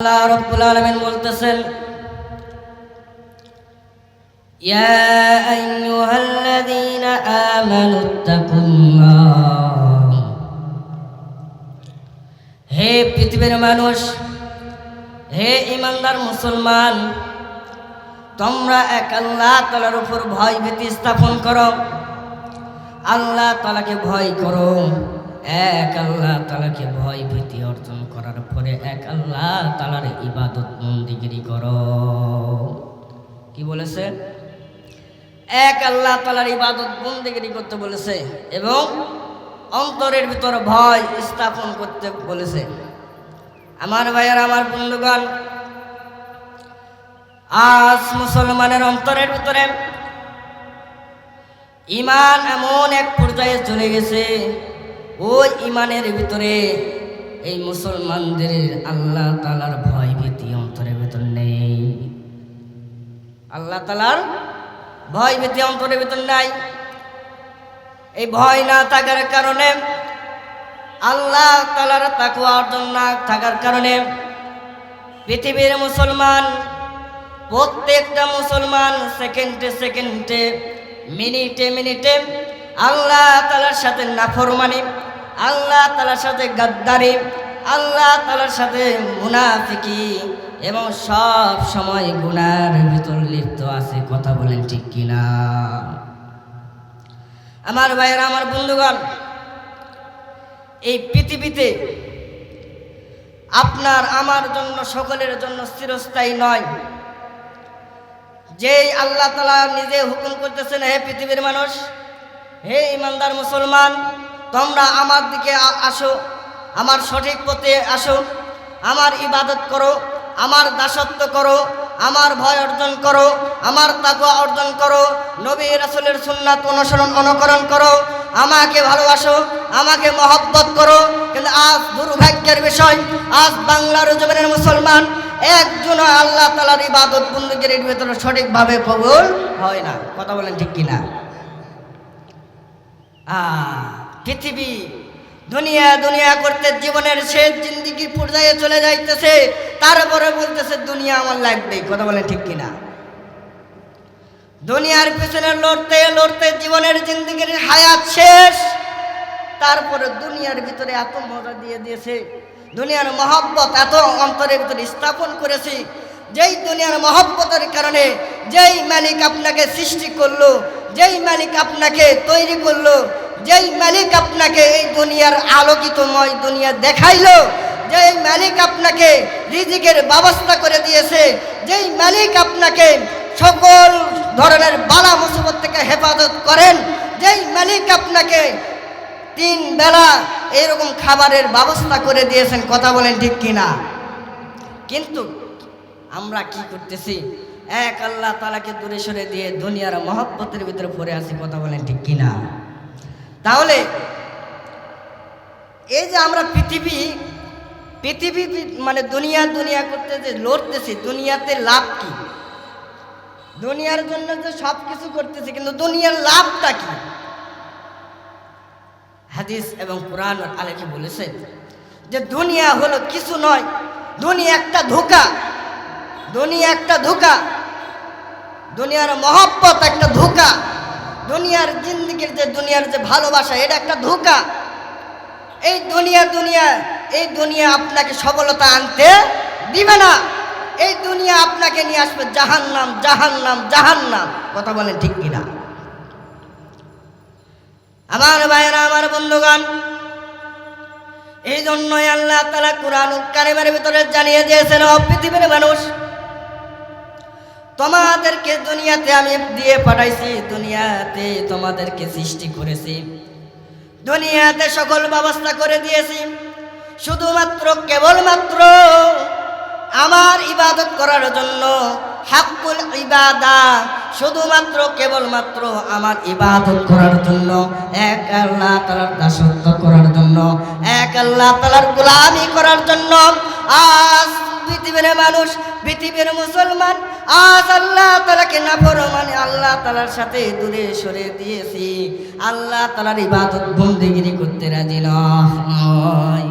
আল্লাহ রাব্বুল আলামিন বলতেছেন, ইয়া আইয়ুহাল্লাযীনা আমানুত্তাকুল্লাহ, হে পৃথিবীর মানুষ, হে ঈমানদার মুসলমান, তোমরা এক আল্লাহ তাআলার উপর ভয় ভীতি স্থাপন করো। আল্লাহ তাআলাকে ভয় করো। এক আল্লাহ তাআলাকে ভয় ভীতি অর্জন করার পরে এক আল্লাহ তাআলার ইবাদত বন্দেগী করো। কি বলেছে? এক আল্লাহ তাআলার ইবাদত বন্দেগী করতে বলেছে এবং অন্তরের ভিতর ভয় স্থাপন করতে বলেছে। আমার ভাইয়ের, আমার বন্ধুগণ, আজ মুসলমানের অন্তরের ভিতরে ঈমান এমন এক পর্যায়ে চলে গেছে, ওই ঈমানের ভিতরে এই মুসলমানদের আল্লাহ তাআলার ভয় ভীতি অন্তরের ভিতর নেই। আল্লাহ তাআলার ভয় ভীতি অন্তরের ভিতর নাই। এই ভয় না থাকার কারণে, আল্লাহ তাআলার তাকওয়া অর্জন না থাকার কারণে পৃথিবীর মুসলমান, প্রত্যেকটা মুসলমান সেকেন্ডে সেকেন্ডে, মিনিটে মিনিটে আল্লাহ তাআলার সাথে নাফরমানি, আল্লাহ তাআলার সাথে গাদ্দারি, আল্লাহ তাআলার সাথে মুনাফিকি এবং সব সময় গুনার ভিতর লিপ্ত আছে। কথা বলেন ঠিক কিনা? আমার ভাইয়েরা, আমার বন্ধুগণ, এই পৃথিবীতে আপনার আমার জন্য, সকলের জন্য চিরস্থায়ী নয়। যে আল্লাহ তাআলা নিজে হুকুম করতেছেন, হে পৃথিবীর মানুষ, হে ঈমানদার মুসলমান, তোমরা আমার দিকে আসো, আমার সঠিক পথে আসো, আমার ইবাদত করো, আমার দাসত্ব করো, আমার ভয় অর্জন করো, আমার তাকওয়া অর্জন করো, নবী রাসূলের সুন্নাত অনুকরণ করো, আমাকে ভালোবাসো, আমাকে মহব্বত করো। কিন্তু আজ দুর্ভাগ্যের বিষয়, আজ বাংলার জমিনের মুসলমান একজন আল্লাহ তাআলার ইবাদত বন্দেগীর ভিতরে সঠিকভাবে কবুল হয় না। কথা বলেন ঠিক কিনা? পৃথিবী দুনিয়া দুনিয়া করতে জীবনের শেষ জিন্দেগির পর্যায়ে চলে যাইতেছে, তারপরে বলতেছে দুনিয়া আমার লাগবে। কথা বলেন ঠিক কিনা? দুনিয়ার পিছনে লড়তে লড়তে জীবনের জিন্দেগির হায়াত শেষ, তারপরে দুনিয়ার ভিতরে এত মজা দিয়ে দিয়েছে, দুনিয়ার মহব্বত এত অন্তরের ভিতরে স্থাপন করেছি, যেই দুনিয়ার মহব্বতের কারণে যেই মালিক আপনাকে সৃষ্টি করলো, যেই মালিক আপনাকে তৈরি করলো, যেই মালিক আপনাকে এই দুনিয়ার আলোকিতময় দুনিয়া দেখাইলো, যেই মালিক আপনাকে রিজিকের ব্যবস্থা করে দিয়েছে, যেই মালিক আপনাকে সকল ধরনের বালা মুসিবত থেকে হেফাজত করেন, যেই মালিক আপনাকে 3 বেলা এইরকম খাবারের ব্যবস্থা করে দিয়েছেন। কথা বলেন ঠিক কিনা? কিন্তু আমরা কি করতেছি? এক আল্লাহ তাআলাকে দূরে সরে দিয়ে দুনিয়ার মহব্বতের ভিতরে পড়ে আছি। কথা বলেন ঠিক কিনা? তাহলে এই যে আমরা পৃথিবী মানে দুনিয়া দুনিয়া করতে যে লড়তেছি, দুনিয়াতে লাভ কি? দুনিয়ার জন্য যে সব কিছু করতেছি, কিন্তু দুনিয়ার লাভটা কি? হাদিস এবং কোরআন আলেখে বলেছে যে দুনিয়া হলো কিছু নয়, দুনিয়া একটা ধোঁকা, দুনিয়া একটা ধোঁকা, দুনিয়ার মহব্বত একটা ধোঁকা, দুনিয়ার জিন্দেগির যে দুনিয়ার যে ভালোবাসা, এটা একটা ধোঁকা। এই দুনিয়া আপনাকে সফলতা আনতে দিবে না। এই দুনিয়া আপনাকে নিয়ে আসবে জাহান্নাম, জাহান্নাম, জাহান্নাম। কথা বলেন ঠিক কিনা? আমার ভাইয়েরা, আমার বন্ধুগণ, এই জন্যই আল্লাহ তাআলা কুরআন কারীমের ভিতরে জানিয়ে দিয়েছেন, ও পৃথিবীর মানুষ, তোমাদেরকে দুনিয়াতে আমি দিয়ে পাঠাইছি, দুনিয়াতে তোমাদেরকে সৃষ্টি করেছি, দুনিয়াতে সকল ব্যবস্থা করে দিয়েছি, শুধুমাত্র কেবলমাত্র আমার ইবাদত করার জন্য। হাক্কুল ইবাদা, শুধুমাত্র কেবলমাত্র আমার ইবাদত করার জন্য, এক আল্লাহ তাআলার দাসত্ব করার জন্য, এক আল্লাহ তাআলার গোলামি করার জন্য। আজ পৃথিবীর মানুষ, পৃথিবীর মুসলমান আজ আল্লাহ তাআলাকে নাফরমানি, আল্লাহ তাআলার সাথে দূরে সরে দিয়েছি, আল্লাহ তাআলার ইবাদত বন্দেগী করতে রাজি নয়।